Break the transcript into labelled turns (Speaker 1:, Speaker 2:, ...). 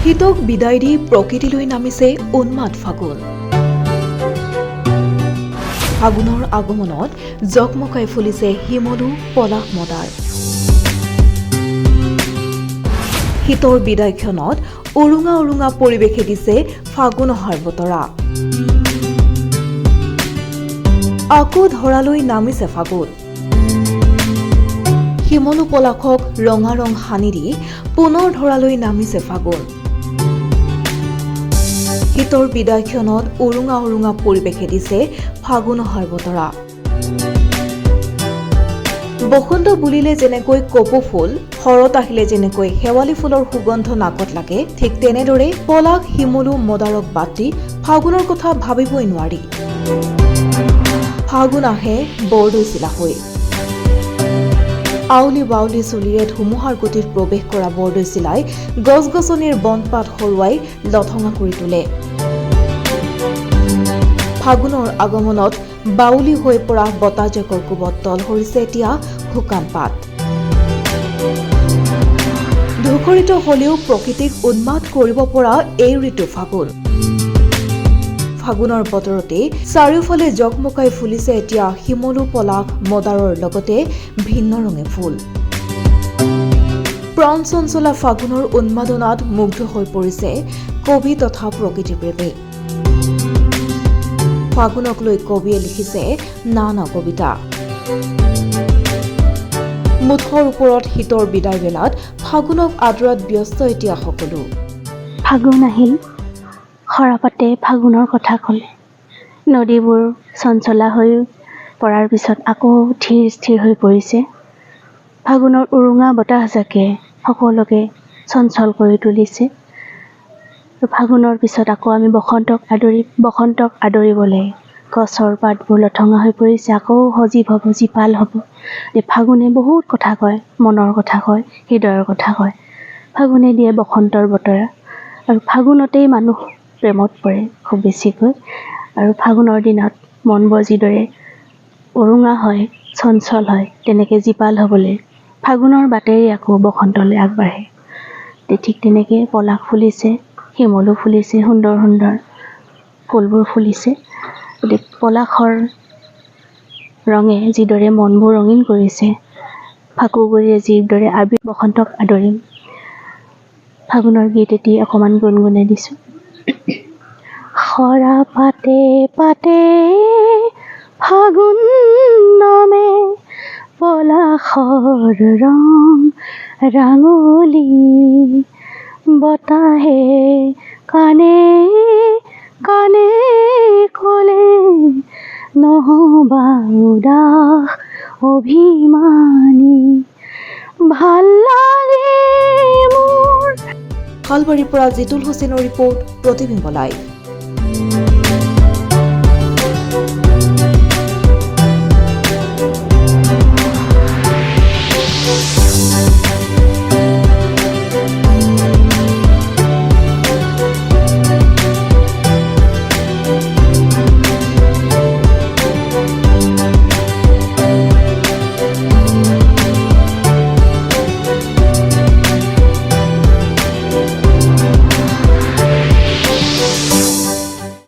Speaker 1: শীতক বিদায় দি প্ৰকৃতিলৈ নামিছে উন্মাদ ফাগুন। ফাগুনৰ আগমনত জকমকাই ফুলিছে শিমলু পলাশ মদাৰ। শীতৰ বিদায়ক্ষণত উৰুঙা উৰুঙা পৰিৱেশে দিছে ফাগুন অহাৰ বতৰা। আকৌ ধৰালৈ নামিছে ফাগুন। শিমলু পলাশক ৰঙা ৰং সানি দি পুনৰ ধৰালৈ নামিছে ফাগুন। শীতৰ বিদায়ক্ষণত উৰুঙা উৰুঙা পৰিৱেশে দিছে ফাগুন অহাৰ বতৰা। বসন্ত বুলিলে যেনেকৈ কপৌ ফুল, শৰত আহিলে যেনেকৈ শেৱালি ফুলৰ সুগন্ধ নাকত লাগে, ঠিক তেনেদৰে পলাশ শিমলু মদাৰক বাদ দি ফাগুনৰ কথা ভাবিবই নোৱাৰি। ফাগুন আহে বৰদৈচিলা হৈ। আউলি বাউলি চলিৰে ধুমুহাৰ গতিত প্ৰৱেশ কৰা বৰদৈচিলাই গছ গছনিৰ বনপাত সৰুৱাই লঠঙা কৰি তোলে। ফাগুনৰ আগমনত বাউলি হৈ পৰা বতাহজাকৰ কোবত তল সৰিছে এতিয়া শুকান পাত। ধুখৰিত হলেও প্ৰকৃতিক উন্মাদ কৰিব পৰা এই ঋতু ফাগুন। ফাগুনৰ বতৰতে চাৰিওফালে জকমকাই ফুলিছে এতিয়া শিমলু পলাশ মদাৰৰ লগতে ভিন্ন ৰঙে ফুল। প্ৰাণ চঞ্চলা ফাগুনৰ উন্মাদনাত মুগ্ধ হৈ পৰিছে কবি তথা প্ৰকৃতিপ্ৰেমী। ফাগুনক লৈ কবিয়ে লিখিছে নানা কবিতা। মুঠৰ ওপৰত শীতৰ বিদায় বেলাত ফাগুনক আদৰাত ব্যস্ত এতিয়া সকলো।
Speaker 2: ফাগুন আহিল, সৰাপাতে ফাগুনৰ কথা ক'লে। নদীবোৰ চঞ্চলা হৈ পৰাৰ পিছত আকৌ ধীৰ স্থিৰ হৈ পৰিছে। ফাগুনৰ উৰুঙা বতাহজাকে সকলোকে চঞ্চল কৰি তুলিছে। ফাগুনৰ পিছত আকৌ আমি বসন্তক আদৰিবলৈ গছৰ পাতবোৰ লঠঙা হৈ পৰিছে, আকৌ সজীৱ হ'ব, জীপাল হ'ব। ফাগুনে বহুত কথা কয়, মনৰ কথা কয়, হৃদয়ৰ কথা কয়। ফাগুনে দিয়ে বসন্তৰ বতৰা, আৰু ফাগুনতেই মানুহ প্ৰেমত পৰে খুব বেছিকৈ। আৰু ফাগুনৰ দিনত মনবোৰ যিদৰে উৰুঙা হয়, চঞ্চল হয়, তেনেকৈ জীপাল হ'বলৈ ফাগুনৰ বাটেৰে আকৌ বসন্তলৈ আগবাঢ়ে। ঠিক তেনেকৈ পলাশ ফুলিছে, শিমলু ফুলিছে, সুন্দৰ সুন্দৰ ফুলবোৰ ফুলিছে। পলাশৰ ৰঙে যিদৰে মনবোৰ ৰঙীন কৰিছে, ফাকুগুৰিয়ে যিদৰে বসন্তক আদৰিম। ফাগুনৰ গীত এটি অকণমান গুণগুণাই দিছোঁ। সৰা পাতে পাতে ফাগুন নামে, পলাশৰ ৰং ৰাঙলী, বতাহে কানে কানে ক'লে, নহবা উদাস অভিমানী, ভাল লাগে মোৰ।
Speaker 1: শালবাৰীৰ পৰা জিতুল হুছেইনৰ ৰিপৰ্ট, প্ৰতিবিম্ব লাইভ।